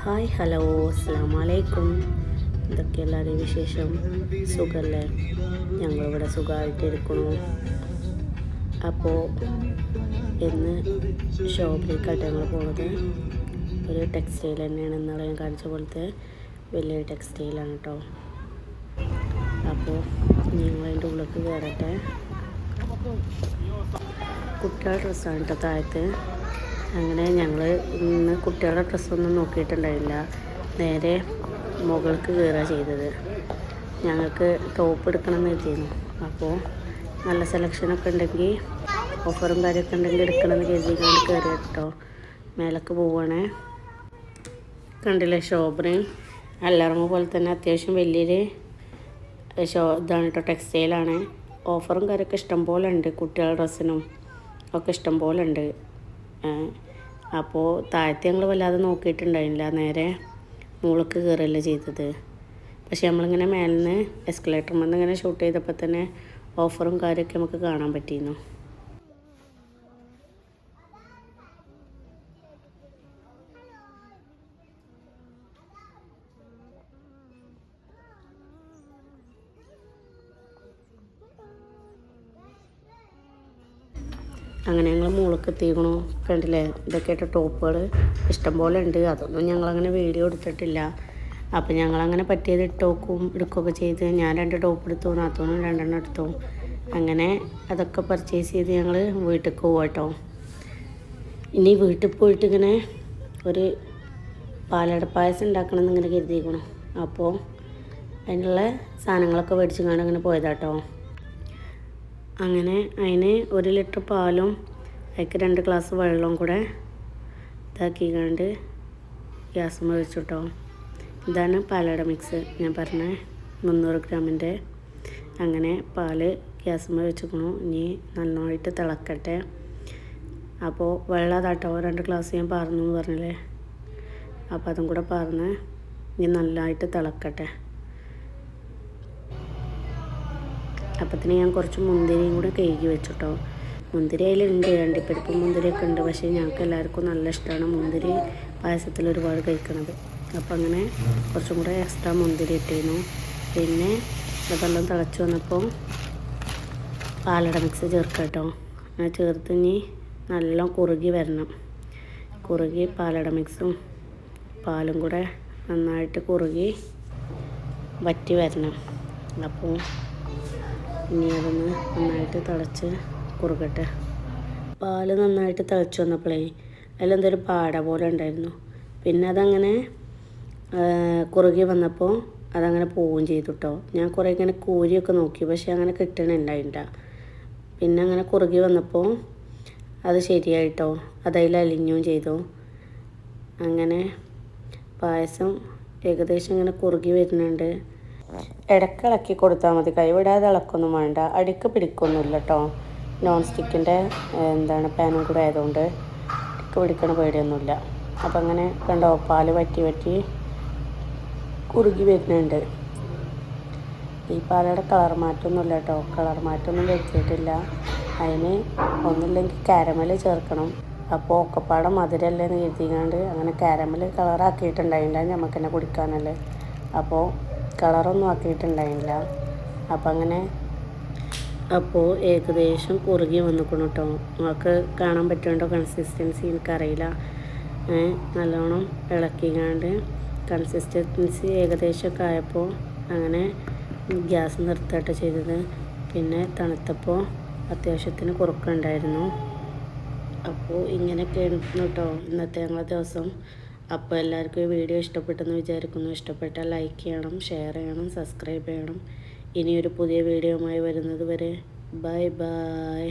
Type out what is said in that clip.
Hi hello അസ്സലാമു അലൈക്കും. ഇതൊക്കെ എല്ലാവരെയും വിശേഷം സുഖമല്ലേ? ഞങ്ങളിവിടെ സുഖമായിട്ടിരിക്കണു. അപ്പോൾ ഇന്ന് ഷോപ്പിലേക്കായിട്ട് ഞങ്ങൾ പോകുന്നത് ഒരു ടെക്സ്റ്റൈൽ തന്നെയാണ്. ഇന്നലെ ഞാൻ കാണിച്ച പോലത്തെ വലിയ ടെക്സ്റ്റൈലാണ് കേട്ടോ. അപ്പോൾ ഞങ്ങളതിൻ്റെ ഉള്ളിലേക്ക് കയറട്ടെ. കുട്ടികളുടെ ഡ്രസ്സാണ് കേട്ടോ താഴത്ത്. അങ്ങനെ ഞങ്ങൾ ഇന്ന് കുട്ടികളുടെ ഡ്രസ്സൊന്നും നോക്കിയിട്ടുണ്ടായില്ല, നേരെ മുകൾക്ക് കയറുക ചെയ്തത്. ഞങ്ങൾക്ക് ടോപ്പ് എടുക്കണം എന്ന് കരുതിയിരുന്നു. അപ്പോൾ നല്ല സെലക്ഷനൊക്കെ ഉണ്ടെങ്കിൽ ഓഫറും കാര്യമൊക്കെ ഉണ്ടെങ്കിൽ എടുക്കണമെന്ന് കരുതിക്കൊണ്ട് കയറി കേട്ടോ. മേലക്ക് പോവുകയാണേ. കണ്ടില്ലേ, ഷോപ്പിന് അല്ലാറമ്മ പോലെ തന്നെ അത്യാവശ്യം വലിയൊരു ഇതാണ് കേട്ടോ, ടെക്സ്റ്റൈലാണ്. ഓഫറും കാര്യമൊക്കെ ഇഷ്ടം പോലെ ഉണ്ട്. കുട്ടികളുടെ ഡ്രസ്സിനും ഒക്കെ ഇഷ്ടം പോലെ ഉണ്ട്. അപ്പോൾ താഴത്തെ ഞങ്ങൾ വല്ലാതെ നോക്കിയിട്ടുണ്ടായില്ല, നേരെ മുകളിലേക്ക് കയറല്ലേ ചെയ്തത്. പക്ഷെ നമ്മളിങ്ങനെ മേലിൽ നിന്ന് എസ്കലേറ്ററിൽ നിന്ന് ഇങ്ങനെ ഷൂട്ട് ചെയ്തപ്പോൾ തന്നെ ഓഫറും കാര്യമൊക്കെ നമുക്ക് കാണാൻ പറ്റിയിരുന്നു. അങ്ങനെ ഞങ്ങൾ മുകളിലേക്ക് എത്തിക്കണു. കണ്ടില്ലേ, ഇതൊക്കെയായിട്ട് ടോപ്പുകൾ ഇഷ്ടംപോലെ ഉണ്ട്. അതൊന്നും ഞങ്ങളങ്ങനെ വീഡിയോ എടുത്തിട്ടില്ല. അപ്പം ഞങ്ങളങ്ങനെ പറ്റിയത് എടുക്കുകയൊക്കെ ചെയ്ത് ഞാൻ 2 ടോപ്പ് എടുത്തു, നാത്തൂനും 2 എടുത്തു. അങ്ങനെ അതൊക്കെ പർച്ചേസ് ചെയ്ത് ഞങ്ങൾ വീട്ടിലേക്ക് പോവാം കേട്ടോ. ഇനി വീട്ടിൽ പോയിട്ട് ഇങ്ങനെ ഒരു പാലട പായസം ഉണ്ടാക്കണം എന്നിങ്ങനെ കരുതിയിരിക്കണം. അപ്പോൾ അതിനുള്ള സാധനങ്ങളൊക്കെ മേടിച്ച് കാണാൻ അങ്ങനെ പോയതാട്ടോ. അങ്ങനെ അതിന് 1 ലിറ്റർ പാലും അതിലേക്ക് 2 ഗ്ലാസ് വെള്ളവും കൂടെ ഇതാക്കിക്കാണ്ട് ഗ്യാസ് വെച്ചു കേട്ടോ. ഇതാണ് പാലട മിക്സ് ഞാൻ പറഞ്ഞ 300 ഗ്രാമിൻ്റെ. അങ്ങനെ പാല് ഗ്യാസ് വെച്ചിക്കണു. ഇനി നന്നായിട്ട് തിളക്കട്ടെ. അപ്പോൾ വെള്ളം അതാട്ടോ 2 ഗ്ലാസ് ഞാൻ പാർന്നു എന്ന് പറഞ്ഞില്ലേ. അപ്പോൾ അതും കൂടെ പാർന്ന് ഇനി നല്ലതായിട്ട് തിളക്കട്ടെ. അപ്പത്തിന് ഞാൻ കുറച്ച് മുന്തിരിയും കൂടെ കഴുകി വെച്ചിട്ടോ. മുന്തിരി അതിലുണ്ട്, അണ്ടിപ്പരിപ്പ് മുന്തിരിയൊക്കെ ഉണ്ട്. പക്ഷേ ഞങ്ങൾക്ക് എല്ലാവർക്കും നല്ല ഇഷ്ടമാണ് മുന്തിരി പായസത്തിൽ ഒരുപാട് കഴിക്കണത്. അപ്പം അങ്ങനെ കുറച്ചും കൂടെ എക്സ്ട്രാ മുന്തിരി ഇട്ടിരുന്നു. പിന്നെ അതെല്ലാം തിളച്ച് വന്നപ്പോൾ പാലട മിക്സ് ചേർക്കാം കേട്ടോ. അങ്ങനെ ചേർത്ത് ഇനി നല്ല കുറുകി വരണം. കുറുകി പാലട മിക്സും പാലും കൂടെ നന്നായിട്ട് കുറുകി വറ്റി വരണം. അപ്പോൾ ഇനി അതൊന്ന് നന്നായിട്ട് തിളച്ച് കുറുകട്ടെ. പാല് നന്നായിട്ട് തിളച്ച് വന്നപ്പോഴേ അതിലെന്തൊരു പാട പോലെ ഉണ്ടായിരുന്നു. പിന്നെ അതങ്ങനെ കുറുകി വന്നപ്പോൾ അതങ്ങനെ പോവുകയും ചെയ്തു കേട്ടോ. ഞാൻ കുറേ ഇങ്ങനെ കോരിയൊക്കെ നോക്കി, പക്ഷേ അങ്ങനെ കിട്ടണുണ്ടായില്ല. പിന്നെ അങ്ങനെ കുറുകി വന്നപ്പോൾ അത് ശരിയായിട്ടോ, അതതിൽ അലിഞ്ഞും ചെയ്തു. അങ്ങനെ പായസം ഏകദേശം ഇങ്ങനെ കുറുകി വരുന്നുണ്ട്. ഇടയ്ക്ക് ഇളക്കി കൊടുത്താൽ മതി, കൈവിടാതെ ഇളക്കൊന്നും വേണ്ട. അടിക്ക് പിടിക്കൊന്നുമില്ല കേട്ടോ. നോൺ സ്റ്റിക്കിൻ്റെ പാനും കൂടെ ആയതുകൊണ്ട് അടിക്ക് പിടിക്കണ പേടിയൊന്നുമില്ല. അപ്പം അങ്ങനെ കണ്ടോ, പാല് വറ്റി കുറുകി വരുന്നുണ്ട്. ഈ പാലയുടെ കളർ മാറ്റമൊന്നുമില്ല കേട്ടോ. കളർ മാറ്റമൊന്നും വരുത്തിയിട്ടില്ല. അതിന് ഒന്നുമില്ലെങ്കിൽ കാരമൽ ചേർക്കണം. അപ്പോൾ ഒക്കപ്പാടെ മധുരമല്ലേ എന്ന് കരുതിക്കാണ്ട് അങ്ങനെ കാരമൽ കളറാക്കിയിട്ടുണ്ടായില്ല. നമുക്ക് തന്നെ കുടിക്കാനല്ലേ. അപ്പോൾ കളറൊന്നും ആക്കിയിട്ടുണ്ടായില്ല. അപ്പം അങ്ങനെ അപ്പോൾ ഏകദേശം കുറുകി വന്നിക്കണം കേട്ടോ. നമുക്ക് കാണാൻ പറ്റുന്നുണ്ടോ കൺസിസ്റ്റൻസി? എനിക്കറിയില്ല. നല്ലോണം ഇളക്കിക്കാണ്ട് കൺസിസ്റ്റൻസി ഏകദേശമൊക്കെ ആയപ്പോൾ അങ്ങനെ ഗ്യാസ് നിർത്തട്ടെ ചെയ്തത്. പിന്നെ തണുത്തപ്പോൾ അത്യാവശ്യത്തിന് കുറുക്കുണ്ടായിരുന്നു. അപ്പോൾ ഇങ്ങനെയൊക്കെയായിരുന്നു കേട്ടോ ഇന്നത്തെ ഞങ്ങളുടെ ദിവസം. അപ്പോൾ എല്ലാവർക്കും ഈ വീഡിയോ ഇഷ്ടപ്പെട്ടെന്ന് വിചാരിക്കുന്നു. ഇഷ്ടപ്പെട്ടാൽ ലൈക്ക് ചെയ്യണം, ഷെയർ ചെയ്യണം, സബ്സ്ക്രൈബ് ചെയ്യണം. ഇനിയൊരു പുതിയ വീഡിയോയുമായി വരുന്നത് വരെ ബൈ ബൈ.